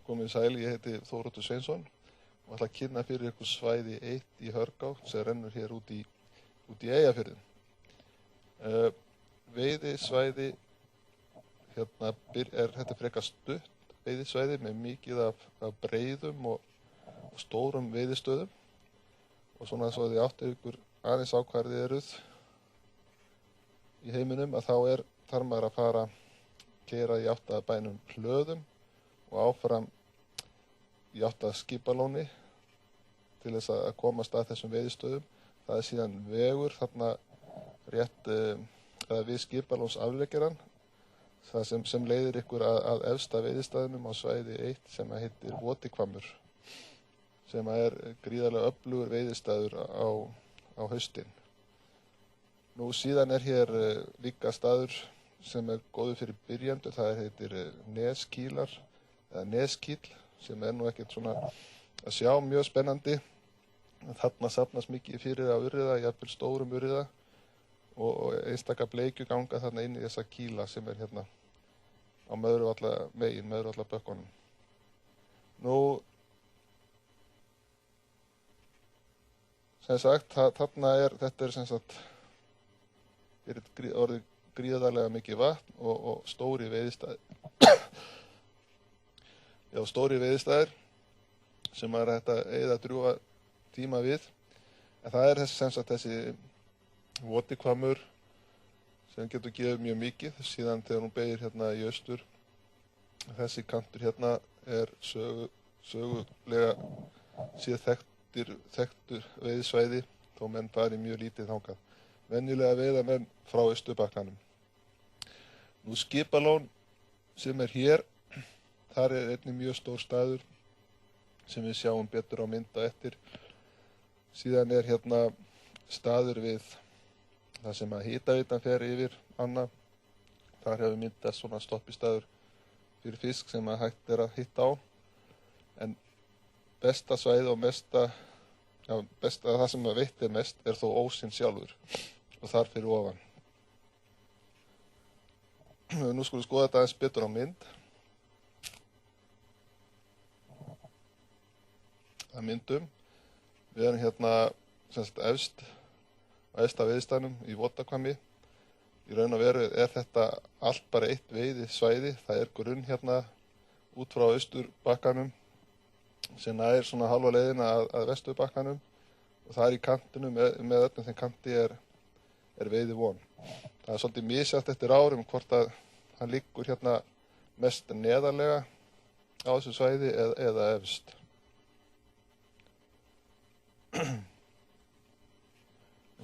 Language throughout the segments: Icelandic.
Komið sæl, ég heiti Þóroddur Sveinsson og ætla að kynna fyrir ykkur svæði 1 í Hörgá sem rennur hér út í Eyjafjörðinn. Veiðisvæði, þetta frekar stutt veiðisvæði með mikið af breiðum og stórum veiðistöðum og svona svo þið áttu ykkur aðeins á hvar þið eruð í heiminum að þarf maður að fara keyra í átt að bænum Hlöðum og áfram í átt að Skipalóni til þess að komast að þessum veiðistöðum. Það er síðan vegur þarna rétt við Skipalóns afleggjarann, það sem leiðir ykkur að efsta veiðistæðinum á svæði 1 sem heitir Votihvammur, sem er gríðarlega öflugur veiðistæður á haustin. Nú síðan er hér líka staður sem er góður fyrir byrjendur, það heitir Neskílar eða Neskíll, sem er nú ekkert svona að sjá mjög spennandi. Þarna safnast mikið fyrir á urriða, jafnvel stórum urriða og einstaka bleikju ganga þarna inn í þessa kíla sem er hérna á Möðruvallabökkunum. Nú, sem sagt, þetta er sem sagt orðið gríðarlega mikið vatn og stóri veiðistæðir. Já, stóri veiðistæðir sem maður er hægt að eyða drjúga tíma við. En það er sem sagt þessi Votihvammur sem getur gefið mjög mikið síðan þegar hún beygir hérna í austur. Þessi kantur hérna er sögulega séð þekktur veiðisvæði þó menn fari mjög lítið þangað. Venjulega veiða menn frá Austurbakkanum. Nú Skipalón sem er hér, þar er einnig mjög stór staður sem við sjáum betur á mynd á eftir. Síðan er hérna staður við það sem að hitaveitan fer yfir ána. Þar hefur myndast svona stoppistaður fyrir fisk sem að hægt er að hitta á. En besta svæði og það sem að veitt er mest er þó ósinn sjálfur og þar fyrir ofan. Nú skulum skoða þetta aðeins betur á mynd. Að myndum. Við erum hérna semst efsta veiðistæðnum í Votahvammi. Í raun og veru er þetta allt bara eitt veiðisvæði. Það er grunn hérna út frá Austurbakkanum sem nær svona halva leiðina að Vesturbakkanum og það er í kantinu með öllum þeim kanti er veiði von. Það er svolítið misjafnt eftir árum hvort að hann liggur hérna mest neðarlega á þessu svæði eða efst.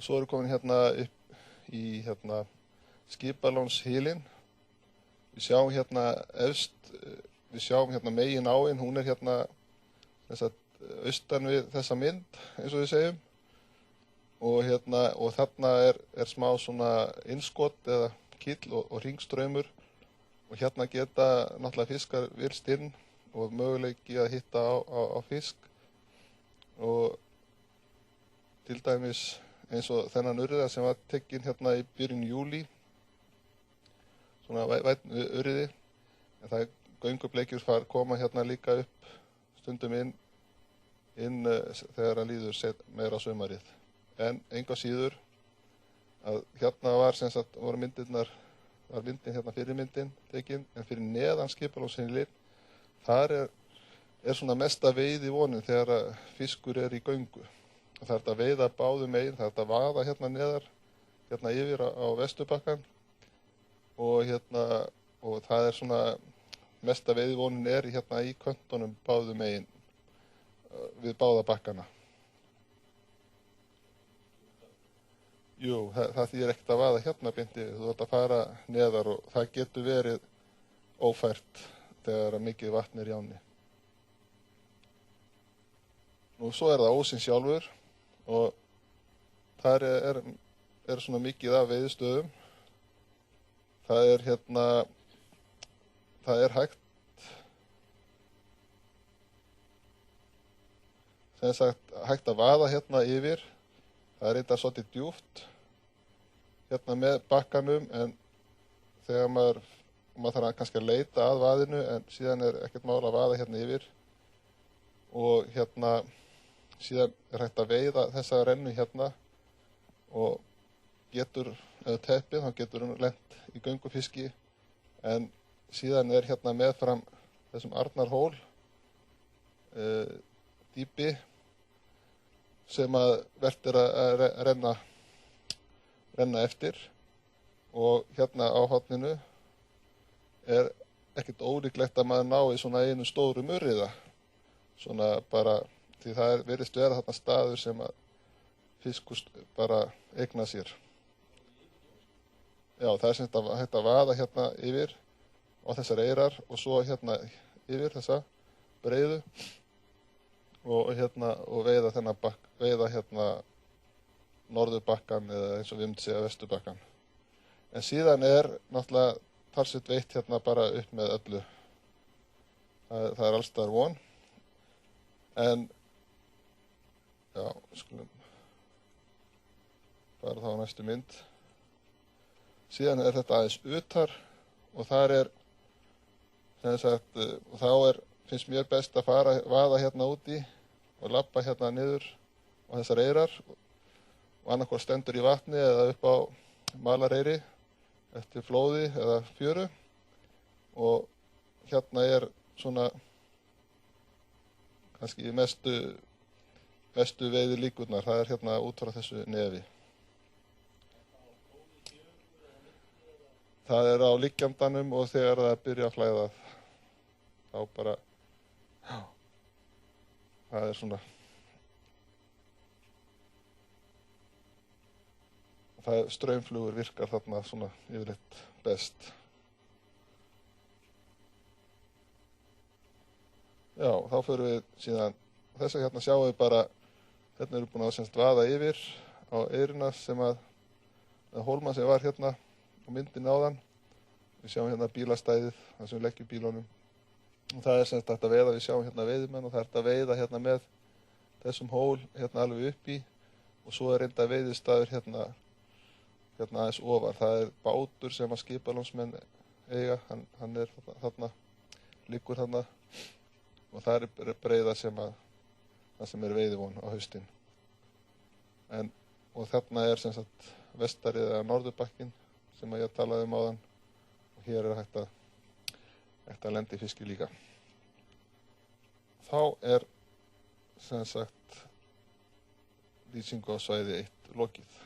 Og svo erum við komin hérna upp í Skipalónshylinn. Við sjáum hérna efst, við sjáum hérna megin áin, hún er hérna austan við þessa mynd, eins og við segjum. Og þarna er smá svona innskot eða kíll og hringstraumur og hérna geta náttúrulega fiskar virst inn og möguleiki að hitta á fisk og til dæmis eins og þennan urriða sem var tekinn hérna í byrjun júlí, svona vænn urriði, en það göngubleikjur koma hérna líka upp stundum inn þegar hann líður meira á sumarið. En engu að síður að hérna var myndin hérna fyrirmyndin tekinn, en fyrir neðan Skipalónshylinn, þar er svona mesta veiði vonin þegar að fiskur er í göngu. Það er að veiða báðum megin, það er að vaða hérna neðar, hérna yfir á Vesturbakkann og það er svona mesta veiðivonin er hérna í köntunum báðum megin við báða bakkana. Jú, það þýðir ekkert að vaða hérna beint yfir, þú ert að fara neðar og það getur verið ófært þegar mikið vatn er í ánni. Nú svo er það ósinn sjálfur og þar er svona mikið af veiðistöðum. Það er hægt að vaða hérna yfir. Það er reyndar svolítið djúpt hérna með bakkanum, en þegar maður þarf kannski að leita að vaðinu en síðan er ekkert mál að vaða hérna yfir og hérna síðan er hægt að veiða þessa rennu hérna og getur, eða teppið, þá getur hún lent í göngufiski en síðan er hérna meðfram þessum Arnarhól dýpi sem að vert er að renna eftir og hérna á horninu er ekkert ólíklegt að maður nái svona einu stóru murriða svona bara því það virðist vera þarna staður sem að fiskur bara eigna sér. Já, það er sem þetta hægt að vaða hérna yfir á þessar eyrar og svo hérna yfir þessa breiðu og hérna og veiða þennan veiða hérna norðurbakkann eða eins og við myndum segja vesturbakkann. En síðan er náttúrulega talsvert veitt hérna bara upp með öllu. Það er alls staðar von. En já, skulum fara þá á næstu mynd. Síðan er þetta aðeins utar og þar er sem sagt, og þá finnst mér best að vaða hérna úti og labba hérna niður á þessar eyrar og annarkvort stendur í vatni eða upp á malareyri eftir flóði eða fjöru og hérna er svona kannski mestu veiði líkurnar, það er hérna út frá þessu nefi. Það er á liggjandanum og þegar það byrja að flæða þá bara, já, það er svona, straumflugur virkar þarna svona yfirleitt best. Já, þá förum við síðan, þess að hérna sjáum við bara, hérna erum við búin að semst vaða yfir á eyrina sem að hólma sem var hérna á myndinni áðan. Við sjáum hérna bílastæðið, þar sem við leggjum bílunum. Og það er semst hægt að veiða, við sjáum hérna veiðimenn og það er hægt að veiða hérna með þessum hól hérna alveg upp í og svo er reynda veiðistaður hérna aðeins ofar. Það er bátur sem að skipalánsmenn eiga, hann er þarna, liggur þarna og það er breiða það sem er veiðivon á haustin. Og þarna er sem sagt vestarið eða norðurbakkinn sem að ég talaði áðan og hér er hægt að lenda í fiski líka. Þá er sem sagt lýsingu á svæði 1 lokið.